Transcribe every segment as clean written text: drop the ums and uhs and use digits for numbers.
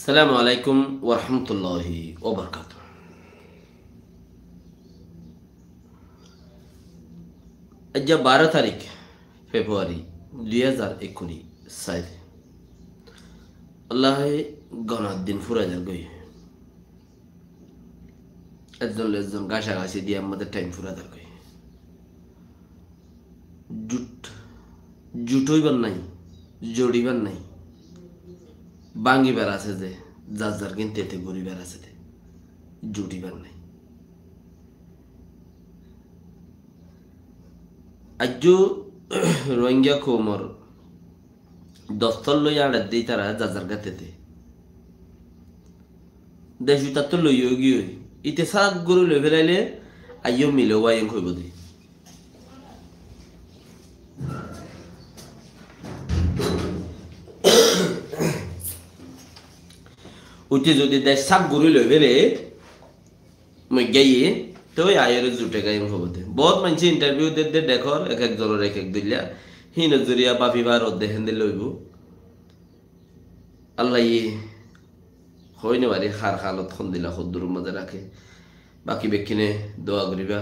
السلام عليكم ورحمة الله وبركاته. আজ 12 তারিখ ফেব্রুয়ারি 2021 সাল আল্লাহ গণার দিন ফুরাইদার গই একজন গাছাগাছি দিয়ে আমাদের টাইম ফুরাইদার গই জুটইবার নাই জড়িবার নাই বাঙ্গিবার আছে যে যার যার কিন্তু এতে গরিবার আছে যে জুটিবার নাই আজ রোহিঙ্গা কোমর দস্তর লই আড়াত দিই তারা যার গাতেতে দেশ তার তো লইও গিয়ে ইতে শাক গরু লই ফেলাইলে আইও মিলে ওয়াইং হইব দি উঠে যদি দেশ শাক গরু লই ফেলে মই গাইয়ে তো আয়ের জুটে গাইম হবতে বহুত মানুষ ইন্টারভিউ দে দেখর এক এক জনের এক এক দিলা হি নজরিয়া বাফিবার দেখেন দিল লইব আল্লাহ হইনে বাড়ি হার হালত খন দিলা সদ্দুর মাঝে রাখে বাকি বেকিনে দোয়া করিবা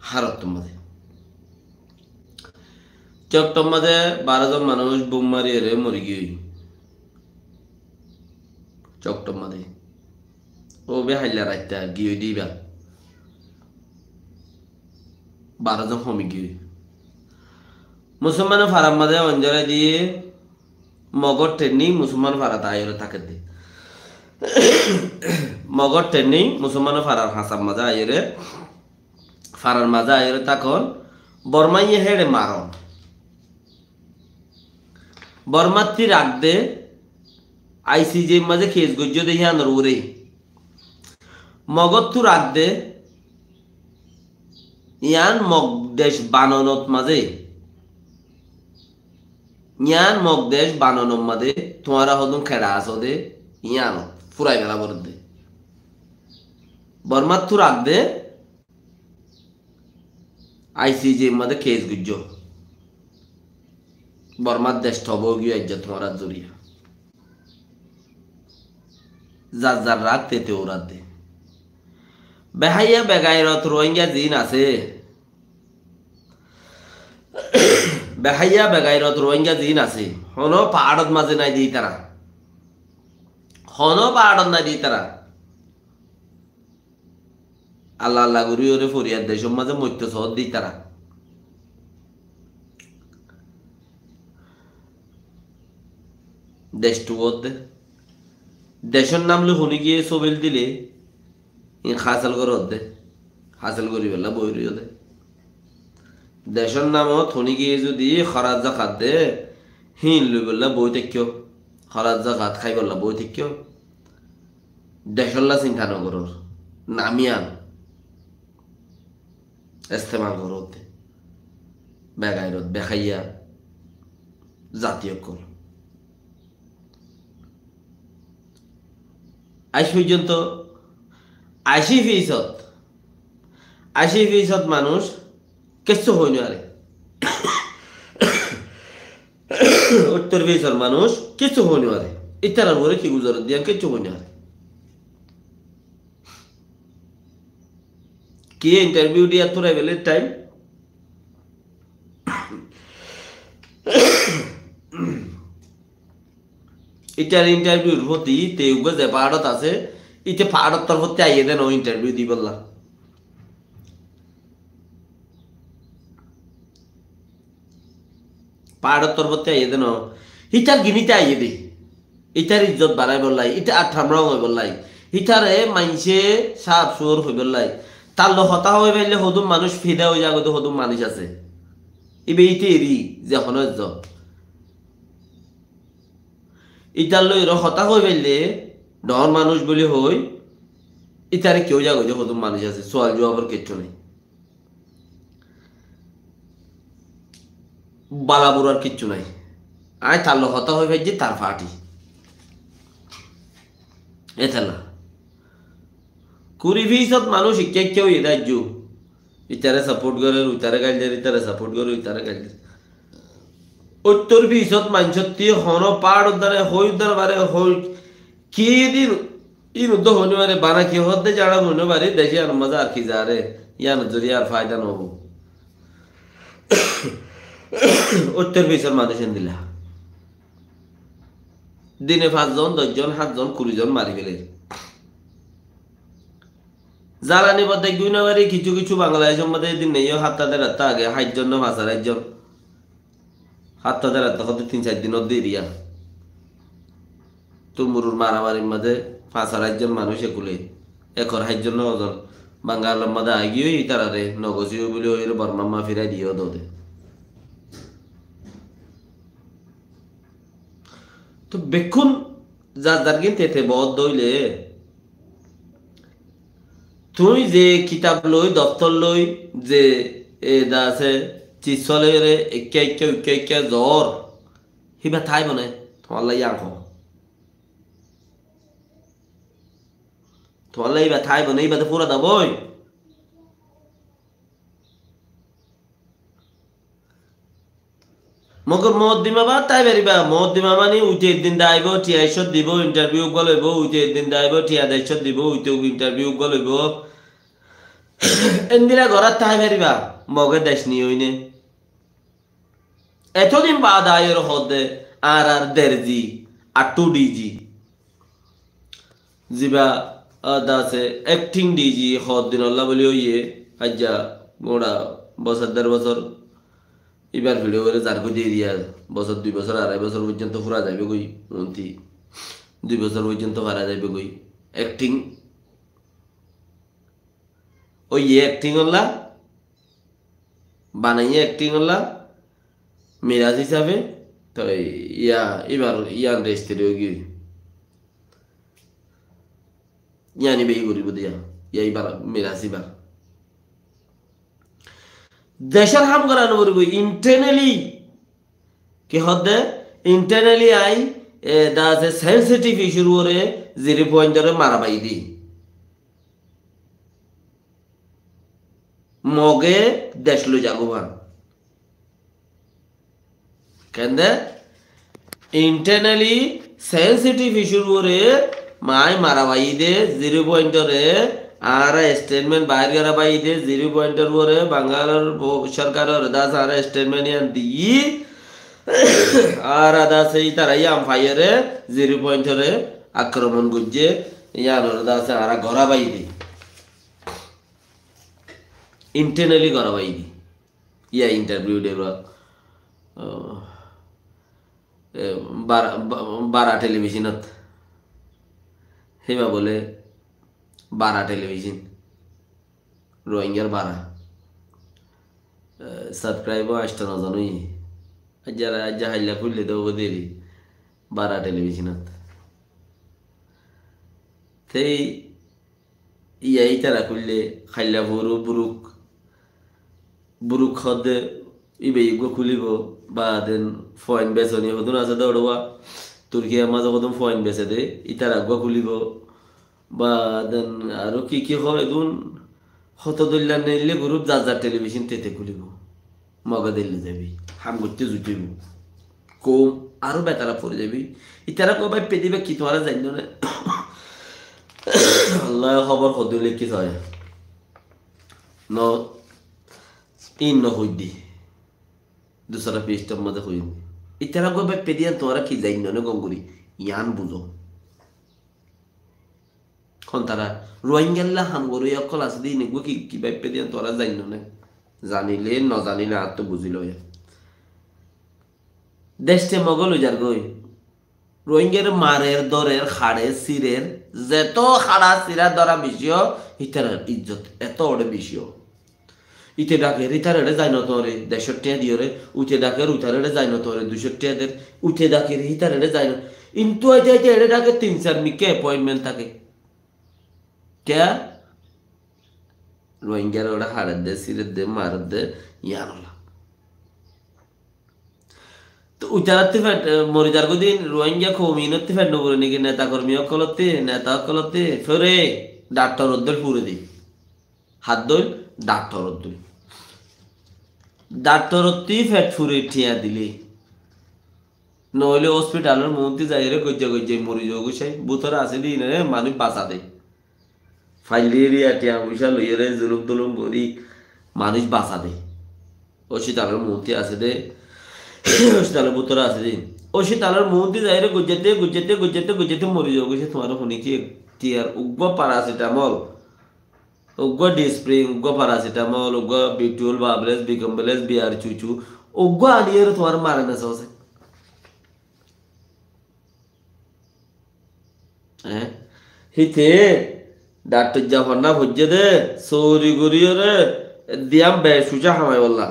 হারত মাঝে চকটম মাঝে 12 জন মানুষ বোম মারি এরে মরি গিয়ে চকটম মাঝে ও বে হাইলা রাইতা গিয়ে দিবা 12 জন কমে গিয়ে মুসলমান ফারাম মাঝে অঞ্জলা দিয়ে মগর ট্রেনিং মুসলমান ফারা তাইরে থাকে দে মগর ট্রেনিং মুসলমান ফারার হাসাব মাঝে আইরে ফারার মাঝে আইরে তখন বর্মাইয়ে হেড়ে মারন বর্মাত্তি রাখ দে আইসিজে মাঝে খেস গজ্জ দেখি আনর উরে মগর তু রাখ দে ইয়ান মগ দেশ বাননত মাঝে ইয়ান মগ দেশ বাননত মাঝে তোমারা হদুন খেড়া আসো দে ইয়ান ফুরাই বেলা বর দে বর্মাত তু রাখ দে আইসিজে মাঝে খেস গজ্জ বর্মার দেশ থব গিয়ে আজ্জা তোমারা জড়িয়া যার যার রাত তেতে ওরা দে বেহাইয়া বেগাইরত রোহিঙ্গা জিন আছে বেহাইয়া বেগাইরত রোহিঙ্গা জিন আছে হন পাহাড়ত মাঝে নাই দিই তারা হন পাহাড়ত নাই দিই তারা আল্লাহ আল্লাহ গুরি ওরে ফরিয়াদ দেশ মাঝে মধ্য শহর দিই তারা দেশ টুবত দে দেশের নাম লো শুনি গিয়ে সবেল দিলে হাসিল করে দে হাসিল করি বেলা বই রইও দে দেশের নামত শুনি গিয়ে যদি খরাজ জাকাত দে হিন লই বললা বই থেকেও খরাজ জাকাত খাই বললা বই থেকেও দেশল্লা চিন্তা নগরর নামিয়ান ইস্তেমাল করতে বেগাইরত বেখাইয়া জাতীয় কল আজ পর্যন্ত 80% মানুষ কিছু হইনি আরে 70% মানুষ কিছু হইনি আরে ইতারার বলে কি গুজর দিয়া কিছু হইনি আরে কি ইন্টারভিউ দিয়া তোরা বেলে টাইম ইটার ইন্টারভিউর প্রতি তেউগে যে পাহাড়ত আছে ইতে পাহাড়ত তোর প্রতি আইয়ে দেন ও ইন্টারভিউ দি বললা পাহাড়ত তোর প্রতি আইয়ে দেন ইটার গিনিতে আইয়ে দে ইটার ইজ্জত বাড়াই বললাই ইটা আর ঠামরাও হই বললাই ইটারে মাইনসে সাপ সুর হই বললাই তার লো হতা হই পাইলে হদুম মানুষ ফিদা হই যাগো তো হদুম মানুষ আছে ইবে ইতে এরি যে হনজ ইটার লই হতা হই পাইলে ডর মানুষ বলি হই ইতারে কেউ যাগো যে হদুম মানুষ আছে সোয়াল জবাবের কিচ্ছু নেই বালাবুরার কিচ্ছু নাই আয় তার হতা হয়ে ভাই যে তার ফাটি এথালা 20% মানুষ কেউ রাজ্য ইতারে সাপোর্ট করে উতারে গাইলে ইতারে সাপোর্ট করে উতারে গাইলে 70% মানুষত্তি হন পাহাড় উদ্ধারে হই উদ্ধার বারে হই কি দিন ইন তো হনি মানে বানা কি হতে যারা মনে পারি দেশে আর মজা আর কি যারে ইয়ান যদি আর ফায়দা নব উত্তর পিছর মাদেশেন দিলা দিনে 5 জন 10 জন 7 জন 20 জন মারি ফেলে জ্বালানি পথে গুইনাবারি কিছু কিছু বাংলাদেশের মধ্যে দিন নেই হাত্তাদের হাত্তা আগে 8 জন না 5 জন হাত্তাদের হাত্তা কত 3-4 দিন দেরিয়া তুমুরুর মারামারির মধ্যে 5-8 জন মানুষ একুলে একর 8 জন 9 জন বাঙ্গালের মধ্যে আগিয়ে তারারে নগসিও বলে ওই বর্মাম্মা ফিরাই দিও দোদে তো বেক্ষণ যার কিন্তু এতে বদ্ধ হইলে তুই যে কিতাব লই দপ্তর লই যে দা আছে চিচলের একে জ্বর হিবা থাই বনে তোমার লাই আঁক তোমার লাই বা থাই বনে এইবাতে পুরা দাবই মগর মহদ্দিমা বা তাই পারিবা মহদ্দিমা মানে উঠে একদিন দাইব টিয়াইশত দিব ইন্টারভিউ গলইব উঠে একদিন দাইব টিয়া দাইশত দিব উঠে ইন্টারভিউ গলইব এন্দিরা ঘরাত তাই পারিবা মগে দেশ নি হইনে এতদিন বাদ আয়ের হদে আর দেড়জি আর 2 ডিজি জিবা আছে অ্যাক্টিং ডিজি হদ দিন আল্লাহ বলি হইয়ে আজ্জা গোড়া বছর 1.5 বছর এবার ভিডিও করে যার দিয়ে দিয়া বছর 2 বছর 2.5 বছর পর্যন্ত ফুরা যাবে কই মন্ত্রী 2 বছর পর্যন্ত ফারা যাবে কই অ্যাক্টিং ওই অ্যাক্টিং হল্লা বানাইয়ে অ্যাক্টিং হল্লা মেরাজ হিসাবে তো ইয়া এবার ইয়ান রেস্টে গিয়ে ইয়ানি বেই করিব দিয়া ইয়া এবার মেরাজ এবার দেশের হাম করানো করব ইন্টারনালি কি হদে ইন্টারনালি আই দা আছে সেনসিটিভ ইস্যুর ওরে 0 পয়েন্টরে মারাবাই দি মগে দেশ লই যাগোবান কেন ইন্টারনালি সেনসিটিভ ইস্যুর ওরে মাই মারাবাই দে 0 পয়েন্টরে আর স্টেটমেন্ট বাইর করা পাই দে 0 পয়েন্টের পরে বাঙালির সরকারের দাস আর স্টেটমেন্ট ইয়ান দিই আর আদা সেই তারাই আম্পায়ারে 0 পয়েন্টরে আক্রমণ করছে ইয়ার দাস আর ঘরা পাই দি ইন্টারনালি ঘরা পাই দি ইয়া ইন্টারভিউ দেব বারা টেলিভিশনত হেবা বলে 12 টেলিভিশন রোহিঙ্গার 12 সাবস্ক্রাইবও আসতে না জানোই যারা আজ হাইলা খুললে দেবো দেরি 12 টেলিভিশনত সেই ইয়াই তারা খুললে খাইলা ভরু বুরুক খদে ইবে ইগো খুলিব বা দেন ফয়েন বেচনি হদুন আছে দৌড়বা তুর্কিয়ার মাঝে কদম ফয়েন বেচে দে ইতার আগুয়া খুলিব বা দেন আরো কি হয় দুন হত দল্লা নিলে গ্রুপ যার টেলিভিশন তেতে খুলিব মগা দিল্লি যাবি হাম করতে জুটিব কম আরো বেতারা পড়ে যাবি ইতারা কবাই পেদিবে কি তোমারা জানি না আল্লাহ খবর হদুলে কি হয় ন ইন ন হইদি দুসরা পেজটার মধ্যে হইন ইতারা কবাই পেদিয়া তোমরা কি জানি না গঙ্গুরি ইয়ান বুঝো খন তারা রোহিঙ্গাল্লা হাম গরু অকল আছে দিই নেগো কি বাইপে দিয়ে তোরা জানি না জানিলে ন জানিলে আর তো বুঝিল দেশে মগল যার গই রোহিঙ্গার মারের দরের খাড়ের সিরের যেত খাড়া সিরা দরা বেশিও ইতার ইজ্জত এত ওরে বেশিও ইতে ডাকের ইতারে যাই না তোরে 150 টাকা দিও রে উঠে ডাকের উঠারে যাই না তোরে 200 টাকা দের উঠে ডাকের ইতারে যাই না কিন্তু আইতে এড়ে ডাকে 3-4 মিকে অ্যাপয়েন্টমেন্ট থাকে क्या रोहिंग्या रोड़ा हारत दे सिरत दे मारत दे यारोला तो उचारते फट मोरिजार को दिन रोहिंग्या को मीनते फट नोबरे निके नेता कर्मियों कलते फिरे डॉक्टर उद्दल पूरे दी हाथ दोल डॉक्टर उत्ती फट पूरे ठिया दिली নহলে হসপিটালের মধ্যে যাই রে গজ্জা গজ্জাই মরি যাও গুছাই বুতরে আছে দি রে মানুষ বাঁচা দে ফাইলেরিয়া টিয়া পয়সা লইয়ে রে জুলুম তুলুম করি মানুষ বাঁচা দে হসপিটালের মধ্যে আছে দে হসপিটালের বুতরে আছে দিন হসপিটালের মধ্যে যাই রে গুজ্জাতে গুজ্জাতে গুজ্জাতে গুজ্জাতে মরি যাও গুছে তোমার শুনি কি টিয়ার উগ্র প্যারাসিটামল উগ্র ডিসপ্রিং উগ্র প্যারাসিটামল উগ্র বিটুল বাবলেস বিকম্বলেস বিয়ার চুচু উগ্র আনিয়ে তোমার মারে না সহজে হ্যাঁ হিতে ডাক্তার জাফর না ভুজে দে সৌরি করিও রে দিয়াম বে সুজা হামাই বললা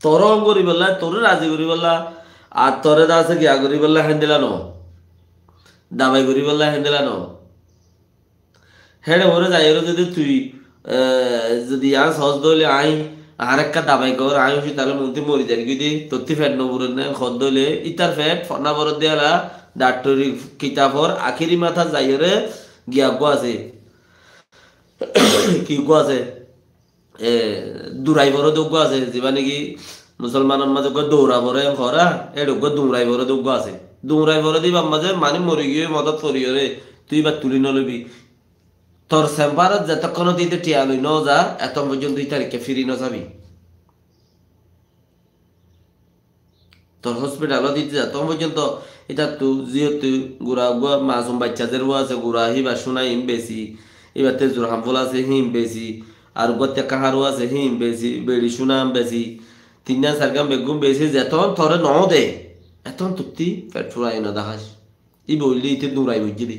তোর করি বললা তোর রাজি করি বললা আর তোরে দা আছে গিয়া করি বললা হ্যান্ডেলা ন দাবাই করি বললা হ্যান্ডেলা ন হ্যাঁ ওরে যাই যদি তুই যদি আর সহজ দলে আই আর একটা দাবাই কর আই হইছি তাহলে মন্ত্রী মরি যাই যদি তত্তি ফ্যাট নবুরেন না খদ দলে ইতার ফ্যাট ফনা বরদ দেয়ালা ডাক্তরি কিতাবর আখিরি মাথা যাই রে গিয়া গো আছে কি গো আছে দৌড়াইবর যোগ্য আছে যেবা নাকি মুসলমানের মাঝে দৌড়াবরে খরা এডোগ্য দৌড়াইবর যোগ্য আছে দৌড়াইবর দিবার মাঝে মানে মরি গিয়ে মদত করিও রে তুই বা তুলি নলবি তোর চেম্বারত যতক্ষণ তুই টিয়া লই ন যা এত পর্যন্ত তুই তারিখে ফিরি ন যাবি তোর হসপিটালত দিতে যা তখন পর্যন্ত এটা তো যেহেতু গুড়া গুয়া মাসুম বাচ্চাদের আছে গুড়া হিবা শোনাইম বেশি এবার তেজুর হামফল আছে হিম বেশি আর গত্যা কাহারও আছে হিম বেশি বেড়ি শুনাম বেশি তিনটা চারগাম বেগুম বেশি যেতন থরে ন দে এতন তুপ্তি পেট ফুরাই না দেখাস ই বললি ইতে দৌড়াই বুঝছি দি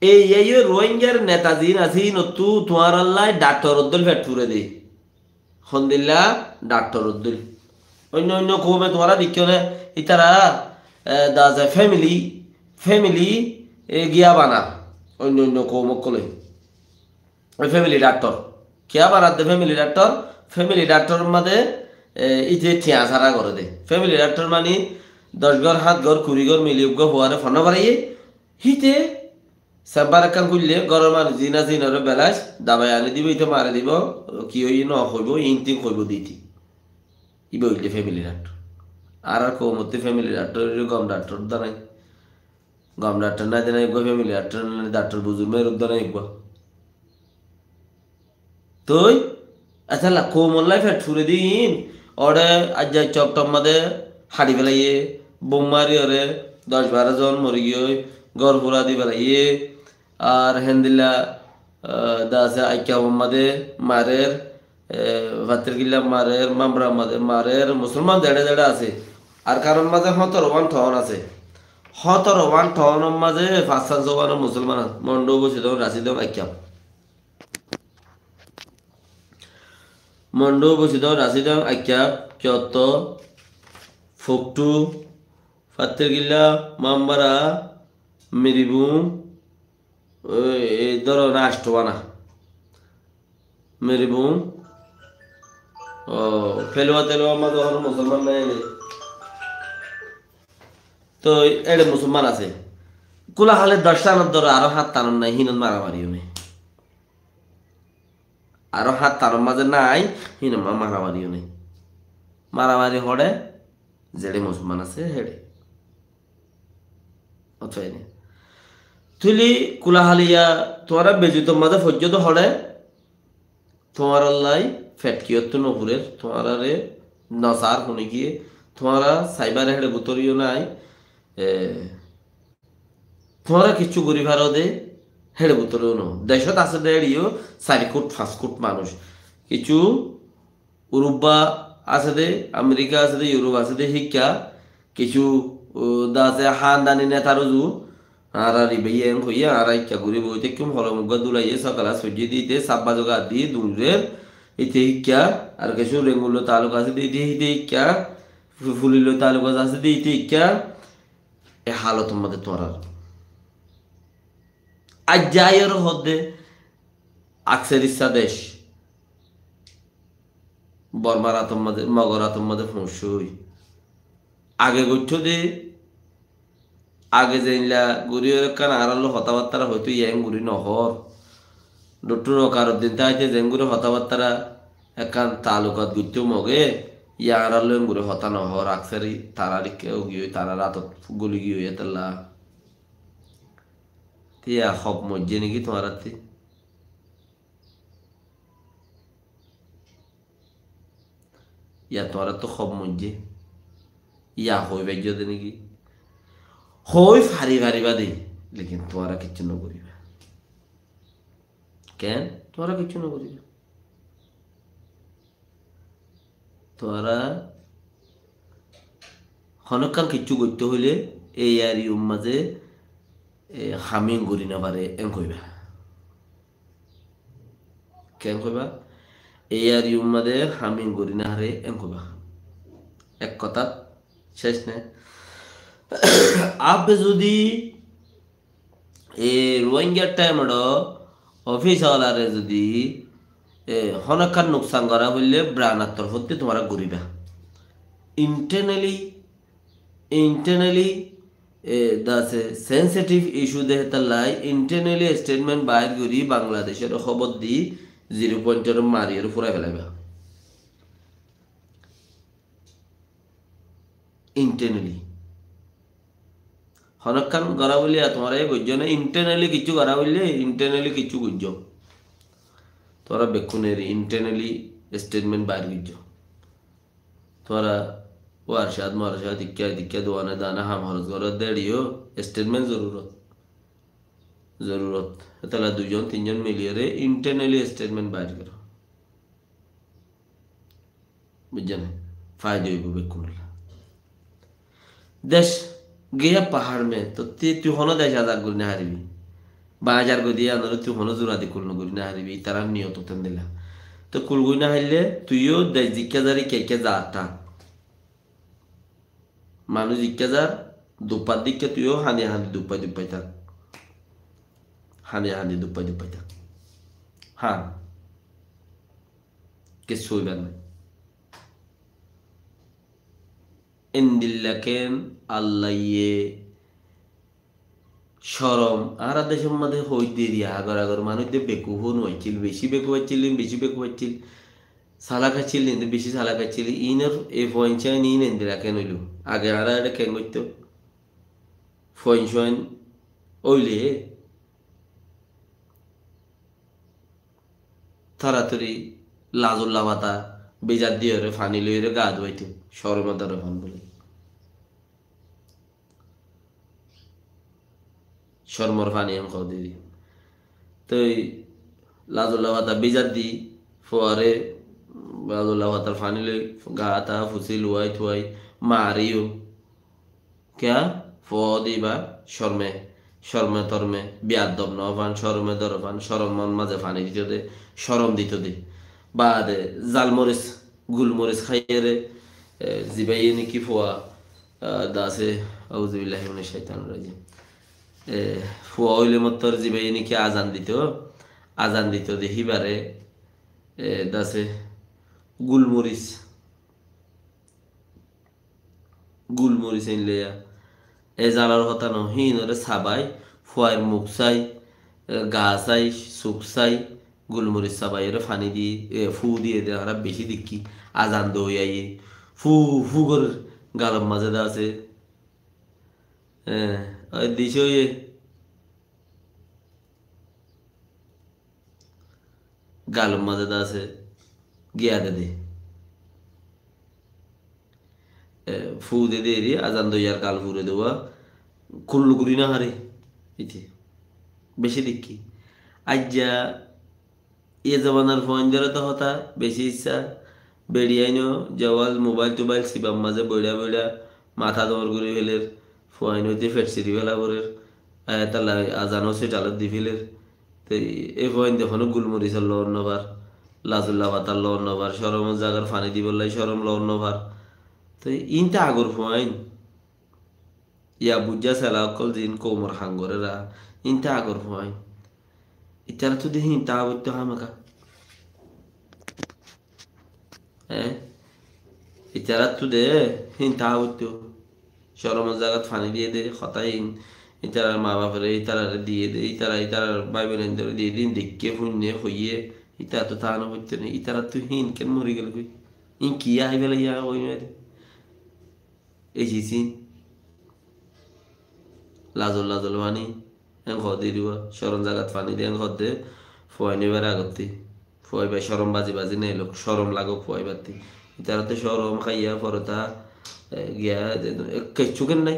এই রোহিঙ্গার নেতাজিন আছি নতু তোমার আল্লাহ ডাক্তার উদ্দল পেট ফুরে দে হন্দিল্লা ডাক্তার উদ্দল অন্য অন্য কমে তোমারা দেখিও না ইতারা দাজা ফ্যামিলি ফ্যামিলি গিয়া বানা অন্য অন্য কৌমক কলে ফ্যামিলি ডাক্তার কিয়া বানাতে ফ্যামিলি ডাক্তার মাঝে ইতে ঠিয়া সারা করে দে ফ্যামিলি ডাক্তার মানে 10 ঘর 7 ঘর 20 ঘর মিলি হওয়ারে ফোন বাড়াইয়ে হিতে চেম্বার একান করলে ঘরের মানুষ জিনা জিনারে বেলাস দাবাই আনি দিব ইতে মারে দিব কি হই ন হইব ইনটিং হইব দিতি ই বইলে ফ্যামিলি ডাক্তার আর কৌমতে ফ্যামিলি ডাক্তার গম ডাক্তার দাঁড়াই গম ডাক্তার না দেনা গো ফ্যামিলি ডাক্তার বুঝুর মেয়ের দাঁড়াই একবার তুই আচ্ছা কোমল্লাই ফেট ফুরে দিন ওরে আজ যাই চকটম মাদে হাড়ি ফেলাইয়ে বোম মারি ওরে 10-12 জন মরি গিয়ে গড় ফুরা দি ফেলাইয়ে আর হেন্দিল্লা দাসে আইকা মাদে মারের ভাতের গিল্লা মারের মামরা মাদে মারের মুসলমান দেড়ে দেড়ে আছে আর কারণ মাঝে 17 ঠন আছে 17 ঠনের মাঝে 500 জওয়ানের মুসলমান মন্ড বসে দেন রাশি দেন আইকা মন্ডু বসিদন রাশিদন আখ্যা কিয়ত ফোকটু ফাত্তেরগিল্লা মাম্বারা মিরিবু এই ধরনের আষ্টবানা মিরিবু ও ফেলুয়া তেলুয়া মা যখন মুসলমান নাই তো এড়ে মুসলমান আছে কুলা হালে 10 টানোর ধরো আরো 7 টানোর নাই হিনন মারামারিও নেই আরো 7 টানোর মাঝে নাই হিন মারামারিও নেই মারামারি হড়ে যেড়ে মুসলমান আছে হেড়ে অথই নে তুলি কুলাহালিয়া তোরা বেজিত মাঝে ফজ্জত হড়ে তোমার লাই ফেটকিয়ত নপুরের তোমারা রে নসার শুনে গিয়ে তোমারা সাইবার হেড়ে বুতরিও নাই তোমারা কিছু গরিব দে হেড়ে বুতরেও ন দেশত আছে দেড়িও 4 কোট 5 কোট মানুষ কিছু উরুবা আছে দে আমেরিকা আছে দে ইউরোপ আছে দে শিক্ষা কিছু দাসে হানদানি নেতারজু আর রিবেন হইয়া আর ইচ্ছা গরিব হইতে কেম হলমুগ দুলাইয়ে সকালা সজ্জি দিতে সাব্বা জগা দি দূরের ইতে শিক্ষা আর কিছু রেঙ্গুলো তালুক আছে দিতে হিতে শিক্ষা ফুলিলো তালুক আছে দিতে শিক্ষা এ হালত মধ্যে তোরা আজ যাইয়ের হদ্দে আকসের ইচ্ছা দেশ বর্মার আতম মাঝে মগর আতম মাঝে ফসই আগে গঠ্য দে আগে যেইলা গুড়ির কান আড়ালো হতাবার্তারা হয়তো ইয়াং গুড়ি নহর ডক্টর কারোর দিন তাইতে জেঙ্গুরে হতাবার্তারা একান তালুকাত গুচ্ছ মগে ইয়ারা লইম করে হতা নহ রাখসারি তারারি কেউ গিয়ে তারা রাতত গলি গিয়ে তেলা তিয়া হব মজ্জে নাকি তোমার হাতে ইয়া তোমার তো হব মজ্জে ইয়া হই বাইজ দে নাকি হই ফারি ফারিবা দে লেকিন তোমারা কিচ্ছু ন করিবা কেন তোরা কিচ্ছু না করিবা তোরা হনকান কিচ্ছু করতে হইলে এই আর ইউম মাঝে হামিং করি না পারে এন কইবা কেন কইবা এই আর ইউম মাঝে হামিং করি না হারে এন কইবা এক কথা শেষ নে আপ যদি রোহিঙ্গার টাইম অফিস ওয়ালারে যদি হনকান নোকসান করা হইলে ব্রানার তরফতে তোমরা ঘুরিবা ইন্টারনালি দাসে সেন্সিটিভ ইস্যু দেহে তাল্লাই ইন্টারনালি স্টেটমেন্ট বাইর করি বাংলাদেশের খবর দি 0 মারিয়ে ফুরাই ফেলাইবা ইন্টারনালি হনকান করা বলি তোমার এই গজ্য না ইন্টারনালি কিছু করা বললে ইন্টারনালি কিছু গজ্য তোরা বেকুনের ইন্টারনালি স্টেটমেন্ট বাইর গজ্য তোরা ওয়ারশাদ মারশাদ দিক্কা দোয়ানে দানা হাম হরজ করে দেড়িও স্টেটমেন্ট জরুরত তাহলে 2-3 মিলিয়ে ইন্টারনালি স্টেটমেন্ট বাইর করো বুঝছেন ফায়দা হইব বেকুনের দেশ গিয়া পাহাড় মে তো তুই হনো দেশ আজাদ করি না হারিবি বাজার গো দিয়ে আনলে তুই হনো জোরাদি কুল করি না হারিবি তারা নিয়ত তেন দিলা তো কুলগুই না হারলে তুইও দেশ জিজ্ঞা জারি কে যা তা মানুষ জিজ্ঞা যার দুপার দিকে তুইও হানি দুপাই থাক হানি দুপাই থাক হ্যাঁ কিছু হইবার নাই এন্দিল্লাকেন আল্লাইয়ে সরম আর দেশের মধ্যে হইতে দিয়া আগর মানুষদের বেকুহন হয়েছিল বেশি বেকু হচ্ছিল সালা খাচ্ছিল বেশি সালা খাচ্ছিল ইনের এই ফয়েন ইন এন্দিরা কেন হইল আগে আর এটা কেন করতো ফয়েন ওইলে তাড়াতাড়ি লাজুল্লা মাতা বেজার দিয়ে ফানি লইরে গা ধুয়াইতো সরমে ধরে ফান বলে শর্মর ফানি আমি খাও দিদি তো লাজুল্লা মাতা বেজার দি ফোয়ারে লাজুল্লা মাতার ফানি লই গা তা ফুসি লুয়াই থুয়াই মারিও ক্যা ফো দিবা শর্মে তরমে বিয়াদব ন ফান শরমে ধর ফান শরম মন মাঝে ফানি দিত দে শরম দিত দে বা দে জালমরিচ গুলমরিচ খাইয়ে রে জিবাইয়ে নাকি ফোয়া দাসে আউযুবিল্লাহি মিনাশ শাইতানির রাজিম ফোয়া হইলে মতর জিবাইয়ে নাকি আজান দিত দেখিবারে দাসে গুলমরিচ এনলে এ জালার কথা ন হিনরে সাবাই ফোয়ার মুখ চাই গা চাই চুক চাই গুলমরিচ সাবাই এর ফানি দিয়ে ফু দিয়ে দে আর বেশি দেখি আজান দই আইয়ে ফু করে গালম মাঝে দা আছে দিছে ওই গালম মাঝে দা আছে গিয়া দে ফু দে রে আজান দই আর গাল ফুরে দেওয়া কুল্লু করি না হারে ইতি বেশি দেখি আজ্জা এ জমানার ফোন ধরে তো হতা বেশি ইচ্ছা বেড়িয়াইনো জওয়াল মোবাইল সিবাম মাঝে বইড়া মাথা দমর করে ফেলের ফোন হইতে ফেটসিরি ফেলা করের তাহলে আজানো সেটালত দি ফেলের তো এই ফোন দেখো গুলমরিচের লওয়ার নবার লাজুল্লা পাতার লওয়ার নবার সরমের জাগার ফানি দিবলাই সরম লওয়ার নবার তো ইনটা আগর ফোন ইয়া বুঝা সেলা অকল দিন কোমর হাঙ্গরেরা ইনটা আগর ফোন ইতারা তো দেখি তা বলতে হামাকা ইতারা তো দে হিন তা বলতে সরমের জায়গাত ফানি দিয়ে দে হতাই ইতারার মা বাপরে ইতারা দিয়ে দে ইতারার ভাই বোন দিয়ে দিন দেখে ফুন্যে হইয়ে ইতারা তো তা না বলতে নেই ইতারা তো হিন কেন মরি গেল কই ইন কি আই ফেলে ইয়া ওই মেরে এসেছি লাজল লাজল পানি এন খদ দিয়ে দিব সরম জাগাত পানি দিয়ে এন খদ দে ফুয়াই নিবার আগত্তি ফুয়াই বাই সরম বাজি বাজি নেই লোক সরম লাগো ফুয়াই বাতি তারা তো সরম খাইয়া পরতা গিয়া চুকেন নাই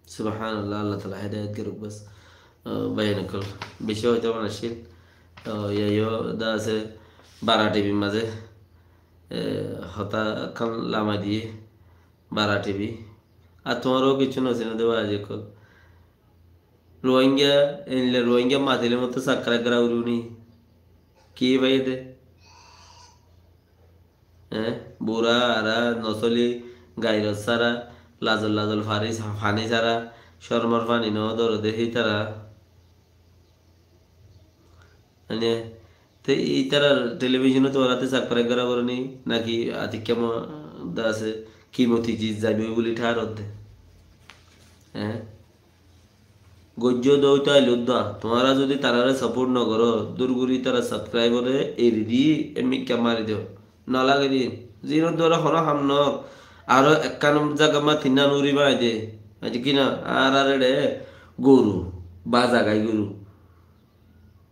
সুবহানাল্লাহ আল্লাহ তাআলা হেদায়েত করুক বাস বাইন কল বেশি হয়তো মানুষের ইয়াইও দা আছে বারা টিভির মাঝে হতা খান লামা দিয়ে বারা টিভি আর তোমারও কিছু নছিল দেওয়া আজ কল রোহিঙ্গা এনলে রোহিঙ্গা মাতিলে মতো সাকরা করা উড়ুনি কি ভাই দে হ্যাঁ বুড়া আরা নসলি গাইর সারা লাজল লাজল ফারি ফানি সারা শর্মার ফানি ন দরদে হি তারা মানে তো এই তারা টেলিভিশনে তো ওরাতে সাকরা করা করেনি নাকি আতি কেমন দা আছে কিমতি জিজ যাবে বলি ঠার অর্ধে হ্যাঁ গজ্য দৌতা লুদ্দা তোমারা যদি তারারে সাপোর্ট ন করো দুর্গুরি তারা সাবস্ক্রাইবারে এরি দি এমনি কে মারি দিও নালাগে দিন জিরো ধরে হন হামন আরো একান্ন জায়গা মা তিনা নুরি বাই দে আজ কিনা আর রে গরু বাজা গাই গরু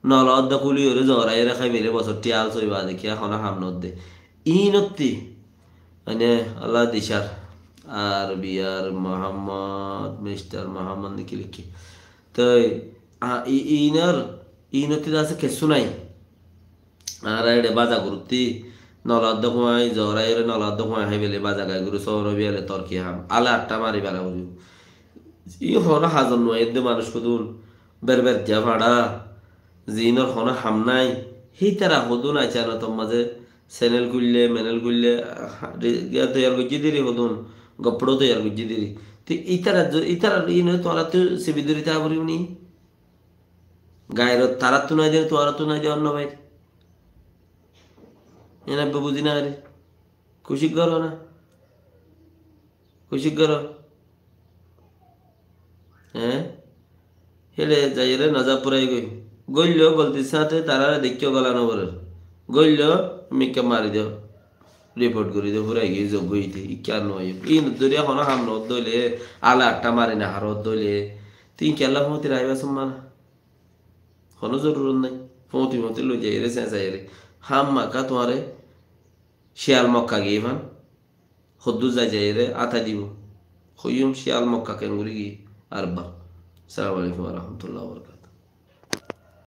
নল অর্ধ কুলি হরে জরাই রেখাই বেলে বছর টিয়াল চইবা দেখি এখন হামনত দে ই নত্তি মানে আল্লাহ দিশার আর বিয়ার মোহাম্মদ মিস্টার মোহাম্মদ লিখি লিখি তো ইনার ইনতি আছে কেসু নাই আর এড়ে বাজা গুরুত্তি নলাদ্দ কুমাই জরাইরে নলাদ্দ কুমাই হাই বেলে বাজা গাই গুরু সৌর বিয়ালে তর্কি হাম আলা আটটা মারি বেলা বুঝু ই হন হাজন নয় এদের মানুষ কুদুন বের বের যা ভাড়া জিনর হন হাম নাই হি তারা হদুন আছে না তোর মাঝে চ্যানেল খুললে মেনেল খুললে তৈয়ার করছি দিরি হদুন গপ্পড়ও তৈয়ার করছি দিরি তো ইতারা ইন তোরা তো সিবিদুরিতে আবরিবনি গায়ের তারা তো নাই দেয় তোরা তো নাই দে অন্য ভাই এনা বুঝি না রে খুশি করো না খুশি করো হ্যাঁ হেলে যাই রে নজাপুরাই গই গইল গলতির সাথে তারা দেখিও গলানো বলে গইল মিকে মারি দেও রিপোর্ট করি দে পুরাই গিয়ে যোগ হইতে কেন ইন দরিয়া হন হাম নত দইলে আলা আটটা মারি না হারত দইলে তুই কেলা ফমতি রাইবা সম্মান কোনো জরুরত নাই ফমতি মতি লই যাই রে চেঁচাই রে হাম মাকা তোমারে শিয়াল মক্কা গিয়ে ভান হদ্দু যাই রে আতা দিব হইম শিয়াল মক্কা কেন করি গিয়ে আর বা সালাম আলাইকুম রহমতুল্লাহ বরকাত